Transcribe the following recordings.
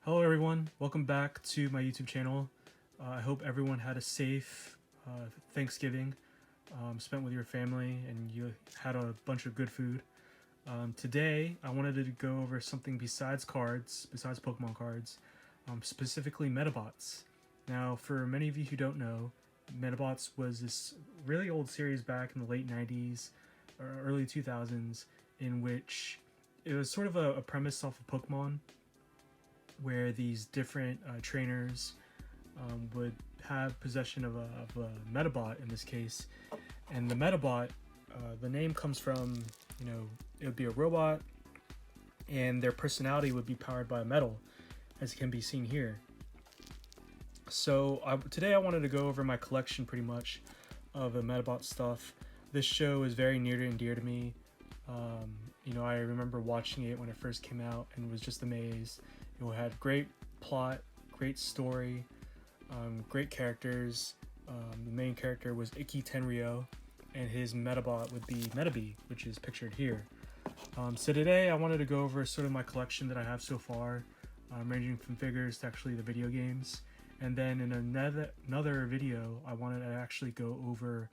Hello everyone, welcome back to my YouTube channel. I hope everyone had a safe Thanksgiving spent with your family and you had a bunch of good food. Today I wanted to go over something besides cards, besides Pokemon cards, specifically Medabots. Now for many of you who don't know, Medabots was this really old series back in the late 90s or early 2000s in which it was sort of a premise off of Pokemon where these different trainers would have possession of a Medabot in this case, and the Medabot, the name comes from, it would be a robot, and their personality would be powered by metal, as can be seen here. So today I wanted to go over my collection pretty much of the Medabot stuff. This show is very near and dear to me. I remember watching it when it first came out and was just amazed. It had great plot, great story, great characters. The main character was Ikki Tenryo, and his Medabot would be Medabee, which is pictured here. So today I wanted to go over sort of my collection that I have so far, ranging from figures to actually the video games. And then in another video, I wanted to actually go over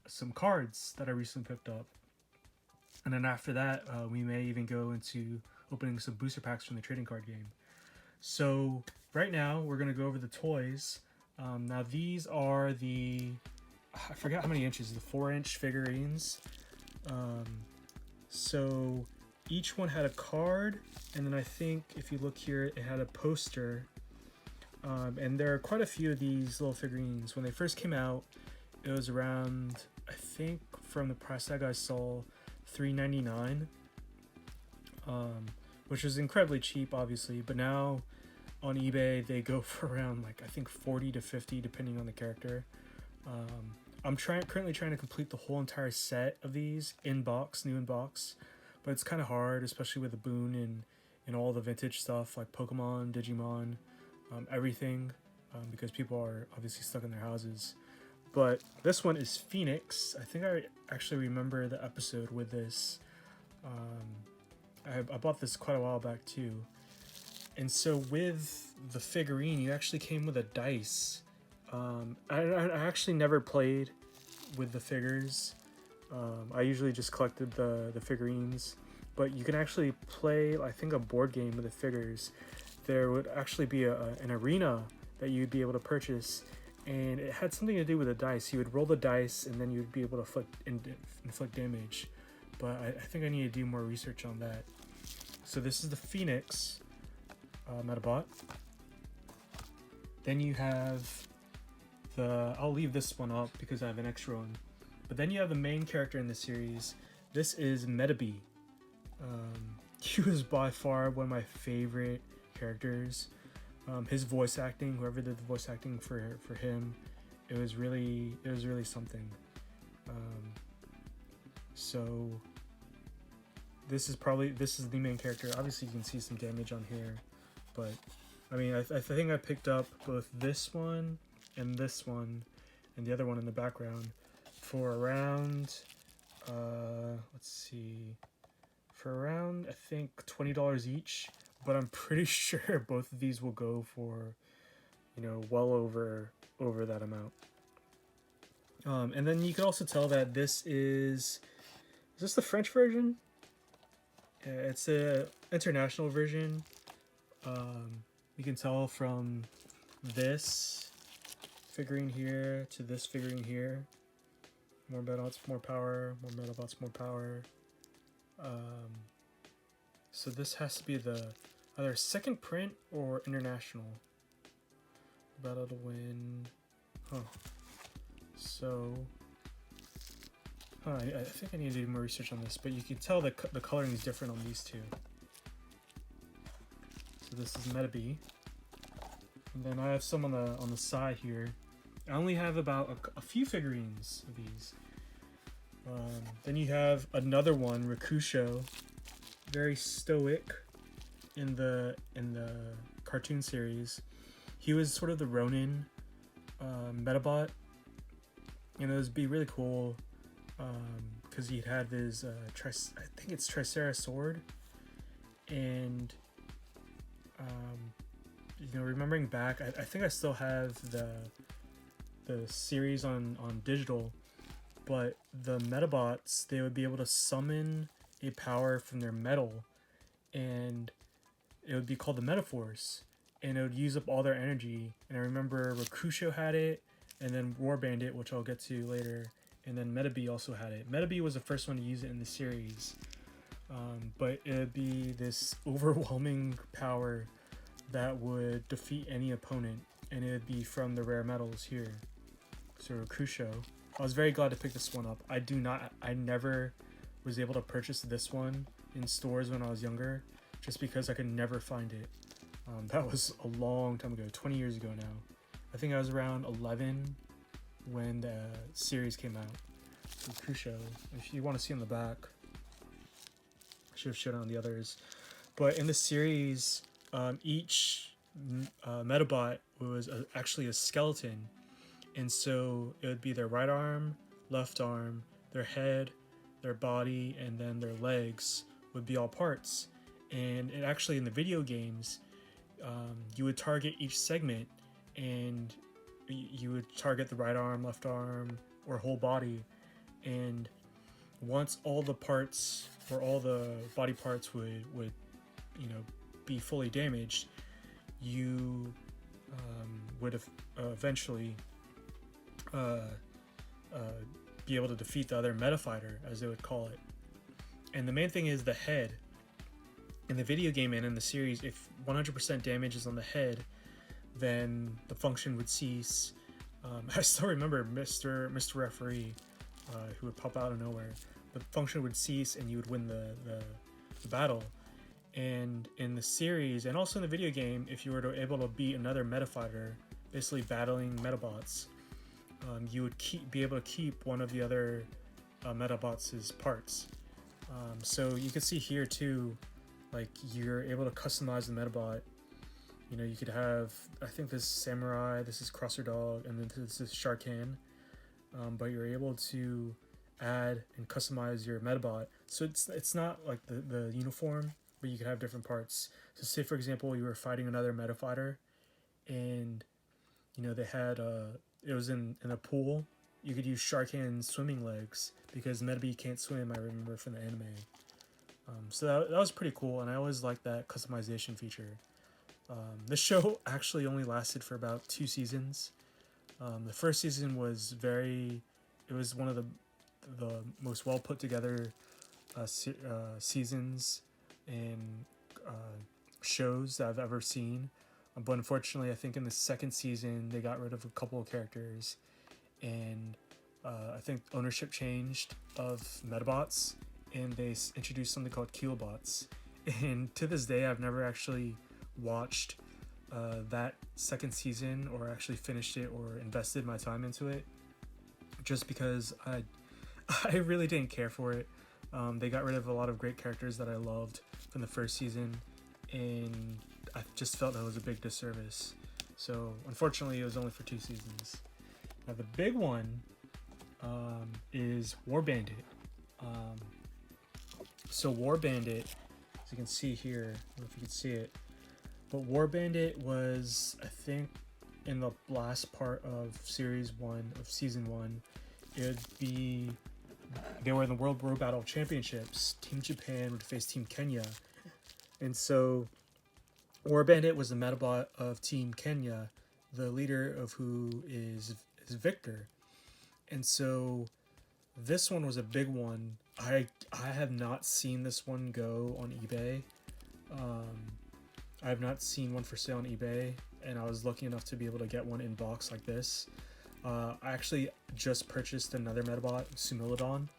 some cards that I recently picked up. And then after that, we may even go into opening some booster packs from the trading card game. So right now, we're going to go over the toys. Now these are I forgot how many inches, the 4-inch figurines. So each one had a card, and then I think if you look here, it had a poster. And there are quite a few of these little figurines. When they first came out, it was around, I think from the price tag I saw, $3.99, which is incredibly cheap, obviously. But now on eBay they go for around I think 40 to 50 depending on the character. I'm currently trying to complete the whole entire set of these new in box, but it's kind of hard, especially with the Boon and all the vintage stuff like Pokemon, Digimon, everything, because people are obviously stuck in their houses. But this one is Phoenix. I think I actually remember the episode with this. I bought this quite a while back too. And so with the figurine, you actually came with a dice. I actually never played with the figures. I usually just collected the figurines. But you can actually play, I think, a board game with the figures. There would actually be an arena that you'd be able to purchase, and it had something to do with the dice. You would roll the dice, and then you'd be able to inflict damage. But I think I need to do more research on that. So this is the Phoenix Medabot. Then you have I'll leave this one up because I have an extra one. But then you have the main character in the series. This is Medabee. He was by far one of my favorite characters. His voice acting, whoever did the voice acting for him, it was really something. So this is the main character. Obviously you can see some damage on here, but I mean I think I picked up both this one and the other one in the background for around for around I think $20 each. But I'm pretty sure both of these will go for, well over that amount. And then you can also tell that this is this the French version? It's a international version. You can tell from this figurine here to this figurine here. More Medabots, more power. More Medabots, more power. So this has to be the either second print or international. Battle to win. So, I think I need to do more research on this, but you can tell the coloring is different on these two. So this is Medabee, and then I have some on the side here. I only have about a few figurines of these. Then you have another one, Rakusho, very stoic in the cartoon series. He was sort of the Ronin Medabot, and it would be really cool because he had his I think it's Tricera sword, and you know, remembering back, I think I still have the series on digital, but the Medabots, they would be able to summon a power from their metal, and it would be called the Metaforce, and it would use up all their energy. And I remember Rakusho had it, and then War Bandit, which I'll get to later, and then Medabot also had it. Medabot was the first one to use it in the series, but it would be this overwhelming power that would defeat any opponent, and it would be from the rare metals here. So Rakusho. I was very glad to pick this one up. I never was able to purchase this one in stores when I was younger, just because I could never find it. That was a long time ago, 20 years ago now. I think I was around 11 when the series came out. So Rakusho, if you want to see on the back, I should have shown it on the others. But in the series, each Medabot was actually a skeleton, and so it would be their right arm, left arm, their head, their body, and then their legs would be all parts. And it actually, in the video games, you would target each segment, and you would target the right arm, left arm, or whole body. And once all the parts or all the body parts would you know, be fully damaged, you would eventually be able to defeat the other meta fighter, as they would call it. And the main thing is the head. In the video game and in the series, if 100% damage is on the head, then the function would cease. I still remember Mr. Referee, who would pop out of nowhere. The function would cease, and you would win the battle. And in the series, and also in the video game, if you were able to beat another meta fighter, basically battling Medabots, you would be able to keep one of the other Medabots' parts. So you can see here too, like, you're able to customize the Medabot. You know, you could have, I think this is Samurai, this is Crosser Dog, and then this is Sharkan. But you're able to add and customize your Medabot. So it's not like the uniform, but you could have different parts. So say, for example, you were fighting another meta fighter, and, you know, they had, it was in a pool. You could use Sharkan's swimming legs, because Medabot can't swim, I remember from the anime. So that was pretty cool, and I always liked that customization feature. The show actually only lasted for about 2 seasons. The first season was it was one of the most well put together seasons and shows that I've ever seen. But unfortunately, I think in the second season, they got rid of a couple of characters, and I think ownership changed of Medabots, and they introduced something called Kilobots. And to this day, I've never actually watched that second season, or actually finished it, or invested my time into it, just because I really didn't care for it. They got rid of a lot of great characters that I loved from the first season, and I just felt that was a big disservice. So unfortunately, it was only for 2 seasons. Now the big one is War Bandit. So War Bandit, as you can see here, I don't know if you can see it, but War Bandit was, I think, in the last part of season 1, they were in the World Bro Battle Championships. Team Japan would face Team Kenya, and so War Bandit was the Medabot of Team Kenya, the leader of who is Victor. And so this one was a big one. I have not seen this one go on eBay. I have not seen one for sale on eBay, and I was lucky enough to be able to get one in box like this. I actually just purchased another Medabot, Sumilodon,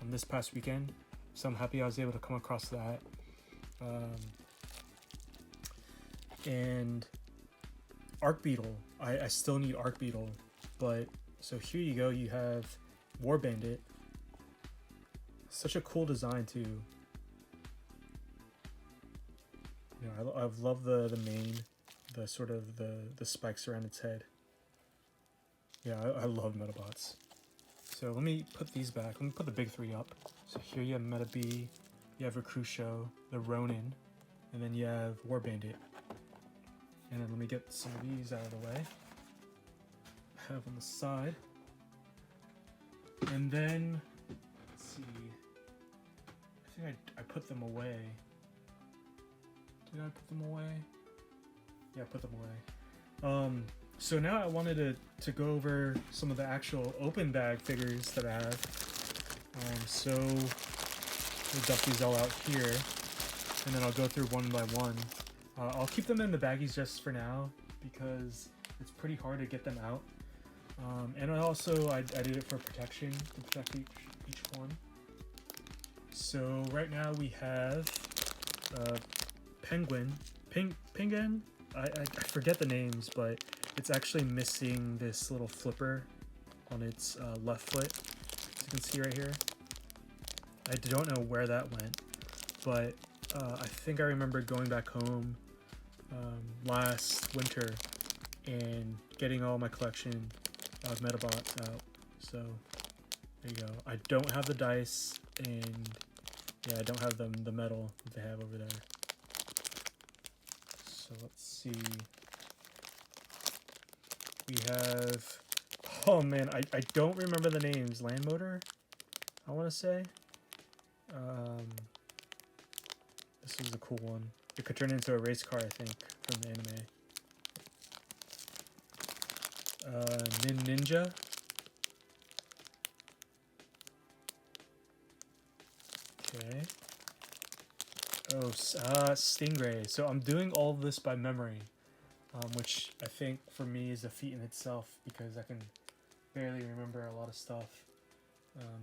this past weekend, so I'm happy I was able to come across that. And Arc Beetle, I still need Arc Beetle, but so here you go, you have War Bandit. Such a cool design too. You know, I love the mane, the sort of the spikes around its head. Yeah, I love Medabots. So let me put these back. Let me put the big 3 up. So here you have Medabot, you have Rakusho, the Ronin, and then you have War Bandit. And then let me get some of these out of the way. I have on the side. And then, let's see. I think I put them away. Did I put them away? Yeah, I put them away. So now I wanted to go over some of the actual open bag figures that I have. So we'll dump these all out here, and then I'll go through one by one. I'll keep them in the baggies just for now because it's pretty hard to get them out. And I did it for protection, to protect each one. So right now we have Penguin. I forget the names, but it's actually missing this little flipper on its left foot, as you can see right here. I don't know where that went, but I think I remember going back home last winter and getting all my collection of Medabot out. So there you go. I don't have the dice, and yeah, I don't have the metal that they have over there. So let's see. We have, oh man, I don't remember the names. Land Motor, I want to say. This was a cool one. It could turn into a race car, I think, from the anime. Ninja. Okay. Oh, Stingray. So I'm doing all of this by memory, which I think for me is a feat in itself because I can barely remember a lot of stuff.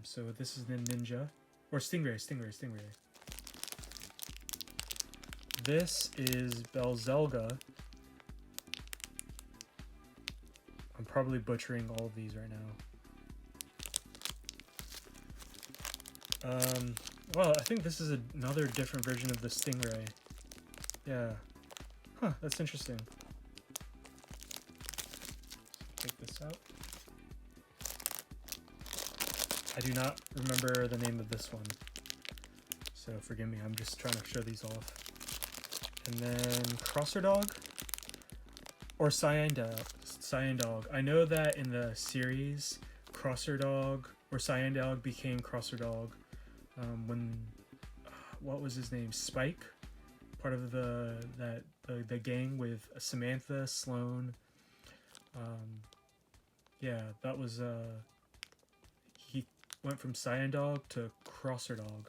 So this is Ninja, or Stingray. This is Belzelga. I'm probably butchering all of these right now. Well, I think this is another different version of the Stingray. Yeah. Huh, that's interesting. Take this out. I do not remember the name of this one, so forgive me, I'm just trying to show these off. And then Crosser Dog, or Cyan Dog. I know that in the series, Crosser Dog, or Cyan Dog became Crosser Dog when, what was his name, Spike, part of the gang with Samantha, Sloane. Yeah, that was, he went from Cyan Dog to Crosser Dog.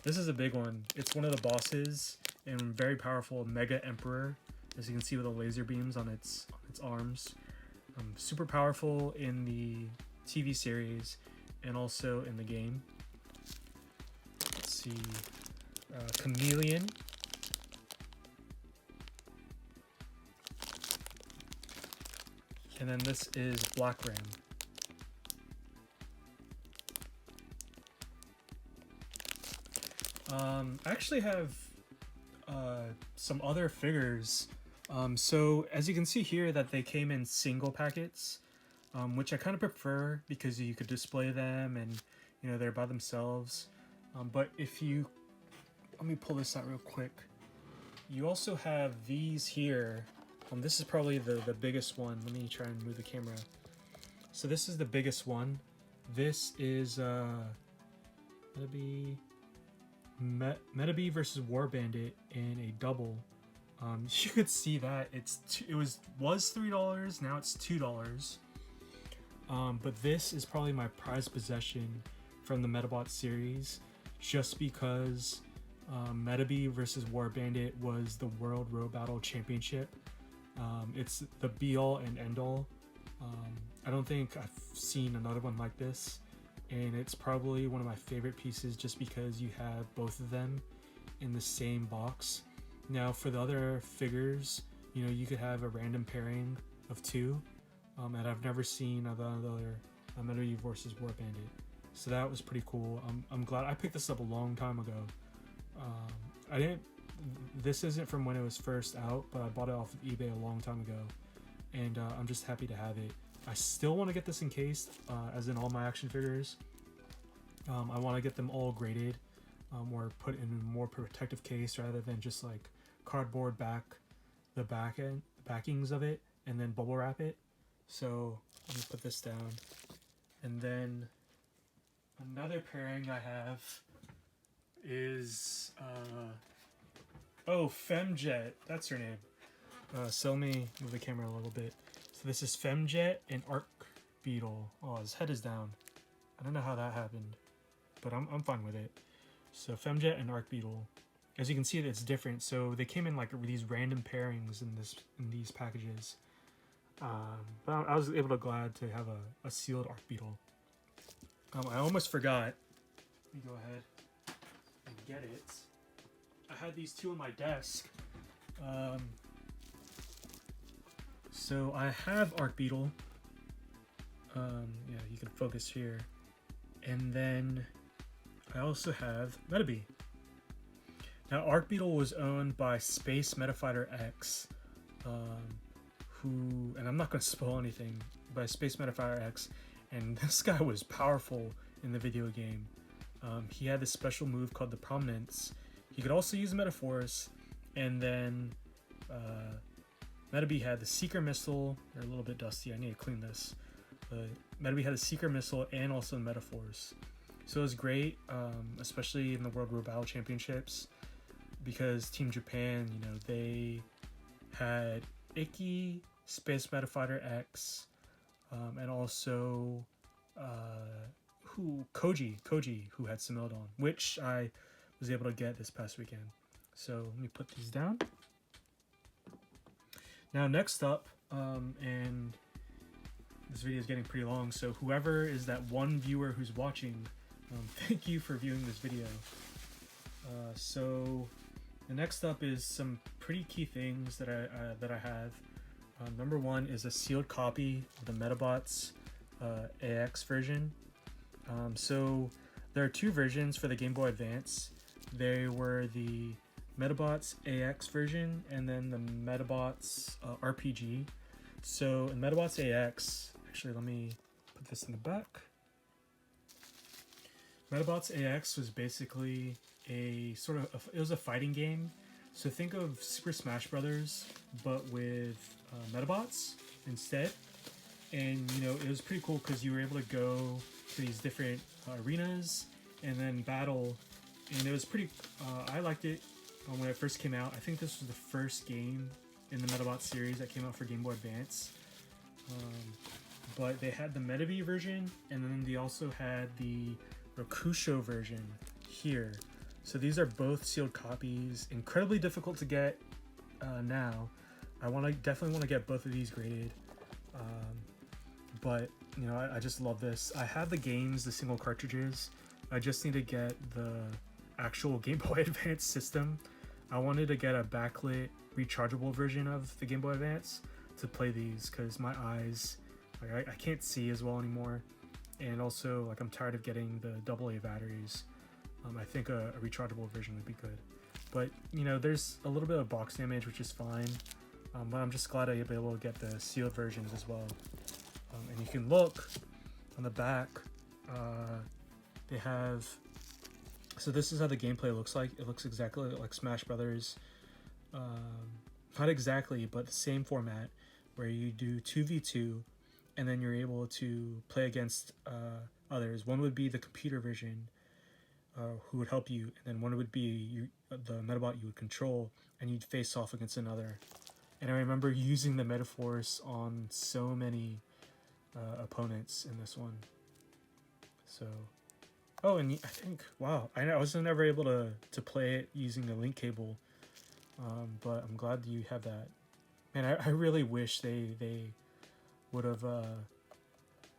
This is a big one. It's one of the bosses and very powerful Mega Emperor, as you can see with the laser beams on its arms. Super powerful in the TV series and also in the game. Let's see, Chameleon. And then this is Black Ram. I actually have some other figures. So as you can see here that they came in single packets, which I kind of prefer because you could display them and you know they're by themselves. But if you, let me pull this out real quick. You also have these here. This is probably the biggest one. Let me try and move the camera. So this is the biggest one. This is Medabot versus War Bandit in a double. You could see that it was $3, now it's $2. But this is probably my prized possession from the Medabot series, just because Medabot versus War Bandit was the World Road Battle Championship. It's the be-all and end-all. I don't think I've seen another one like this, and it's probably one of my favorite pieces just because you have both of them in the same box. Now for the other figures, you know, you could have a random pairing of two, and I've never seen another Medabot versus War Bandit, so that was pretty cool. I'm glad I picked this up a long time ago. This isn't from when it was first out, but I bought it off of eBay a long time ago, and I'm just happy to have it. I still want to get this encased, as in all my action figures. I want to get them all graded, or put in a more protective case rather than just like cardboard back. the backings of it and then bubble wrap it. So let me put this down. And then another pairing I have is Femjet. That's her name. So let me move the camera a little bit. So this is Femjet and Arc Beetle. Oh, his head is down. I don't know how that happened, but I'm fine with it. So Femjet and Arc Beetle. As you can see, it's different. So they came in like these random pairings in these packages. But I was glad to have a sealed Arc Beetle. I almost forgot. Let me go ahead and get it. I had these two on my desk. So I have Arc Beetle. Yeah, you can focus here. And then I also have Medabot. Now, Arc Beetle was owned by Space Metafighter X, and I'm not going to spoil anything, by Space Metafighter X, and this guy was powerful in the video game. He had this special move called the Prominence. He could also use Metaforce, and then Medabot had the Seeker Missile. They're a little bit dusty, I need to clean this. Medabot had the Seeker Missile and also the Metaforce. So it was great, especially in the World War Battle Championships, because Team Japan, you know, they had Ikki, Space Metafighter X, and also Koji, who had Simildon, which I was able to get this past weekend. So let me put these down. Now next up, and this video is getting pretty long, so whoever is that one viewer who's watching, thank you for viewing this video. So the next up is some pretty key things that I have. Number one is a sealed copy of the Medabot's AX version. So there are two versions for the Game Boy Advance. They were the Medabot's AX version and then the Medabot's RPG. So in Medabot's AX, actually let me put this in the back. Medabot's AX was basically a sort of, it was a fighting game. So think of Super Smash Brothers, but with Medabots instead. And you know, it was pretty cool because you were able to go to these different arenas and then battle. And it was pretty, I liked it when it first came out. I think this was the first game in the Medabot series that came out for Game Boy Advance. But they had the Medabot version, and then they also had the Rokusho version here. So these are both sealed copies, incredibly difficult to get now. I definitely want to get both of these graded, but you know, I just love this. I have the games, the single cartridges. I just need to get the actual Game Boy Advance system. I wanted to get a backlit rechargeable version of the Game Boy Advance to play these because my eyes, like, I can't see as well anymore, and also like I'm tired of getting the AA batteries. I think a rechargeable version would be good, but you know, there's a little bit of box damage, which is fine, but I'm just glad I'll be able to get the sealed versions as well. And you can look on the back, they have, so this is how the gameplay looks like. It looks exactly like Smash Brothers, not exactly, but the same format, where you do 2v2 and then you're able to play against others. One would be the computer version, who would help you, and then one would be the Medabot you would control, and you'd face off against another. And I remember using the Metaforce on so many opponents in this one. So, oh, and I think, wow, I was never able to play it using the link cable, but I'm glad you have that. Man, I really wish they would have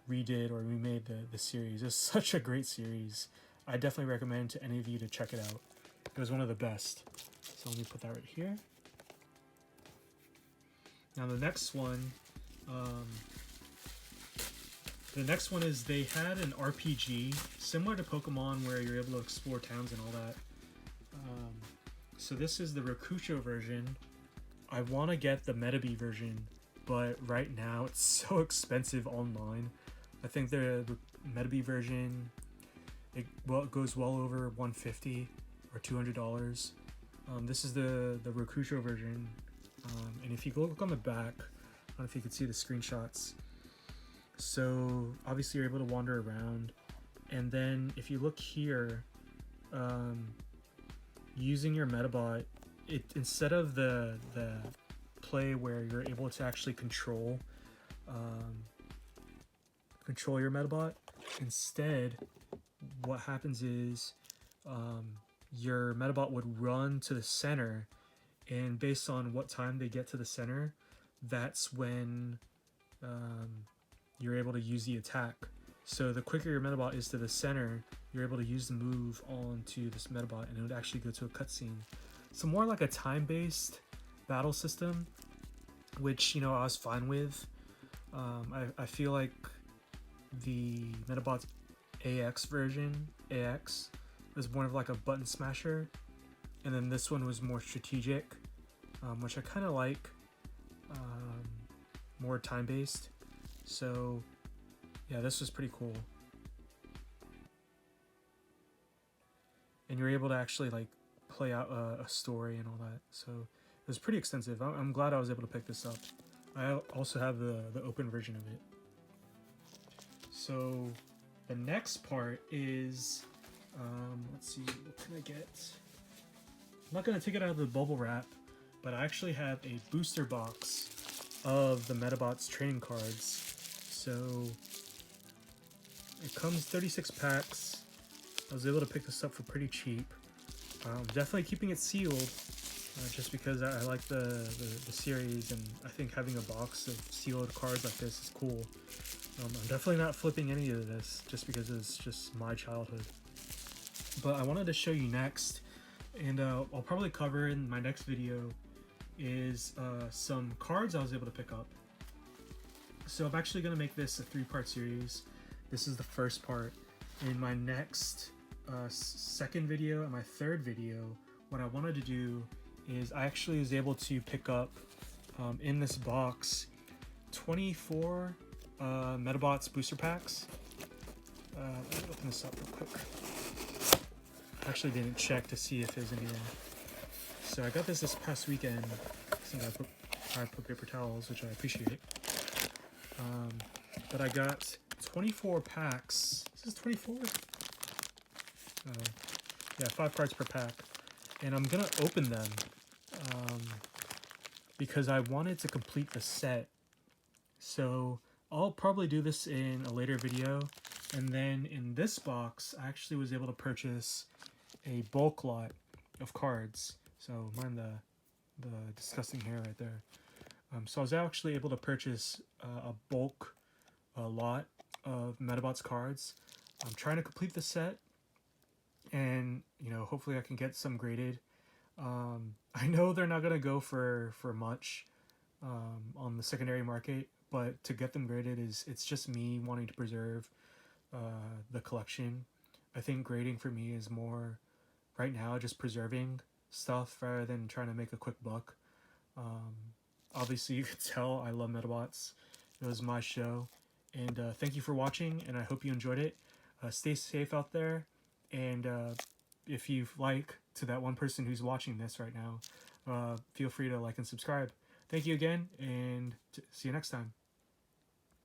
redid or remade the series. It's such a great series. I definitely recommend to any of you to check it out. It was one of the best. So let me put that right here. Now the next one is they had an RPG similar to Pokemon where you're able to explore towns and all that. So this is the Rokusho version. I want to get the Medabot version, but right now it's so expensive online. I think the Medabot version, it goes well over $150 or $200. This is the Rokusho version, And if you go look on the back, I don't know if you can see the screenshots. So obviously you're able to wander around, and then if you look here, using your Medabot, it instead of the play where you're able to actually control your Medabot, instead what happens is your Medabot would run to the center, and based on what time they get to the center, that's when you're able to use the attack. So the quicker your Medabot is to the center, you're able to use the move onto this Medabot, and it would actually go to a cutscene. So more like a time-based battle system, which, you know, I was fine with. I feel like the Medabot's AX version, AX, was more of like a button smasher, and then this one was more strategic, which I kind of like, more time-based. So yeah, this was pretty cool. And you're able to actually like play out a story and all that. So it was pretty extensive. I'm glad I was able to pick this up. I also have the open version of it. So the next part is, let's see, what can I get? I'm not going to take it out of the bubble wrap, but I actually have a booster box of the Medabot's training cards. So it comes 36 packs. I was able to pick this up for pretty cheap. Definitely keeping it sealed, just because I like the series, and I think having a box of sealed cards like this is cool. I'm definitely not flipping any of this, just because it's just my childhood. But I wanted to show you next, and I'll probably cover in my next video, is some cards I was able to pick up. So I'm actually going to make this a 3-part series. This is the first part. In my next second video and my third video, what I wanted to do is I actually was able to pick up in this box 24 Medabot's booster packs. Let me open this up real quick. I actually didn't check to see if there's any there. So I got this past weekend, since I put paper towels, which I appreciate. But I got 24 packs. This is 24? Yeah, 5 cards per pack. And I'm gonna open them because I wanted to complete the set. So I'll probably do this in a later video. And then in this box, I actually was able to purchase a bulk lot of cards. So mind the disgusting hair right there. So I was actually able to purchase a bulk lot of Medabot's cards. I'm trying to complete the set, and you know, hopefully I can get some graded. I know they're not gonna go for much on the secondary market, but to get them graded it's just me wanting to preserve the collection. I think grading for me is more right now just preserving stuff rather than trying to make a quick buck. Obviously you could tell I love Medabots. It was my show, and thank you for watching, and I hope you enjoyed it. Stay safe out there, and if you like, to that one person who's watching this right now, feel free to like and subscribe. Thank you again, and see you next time.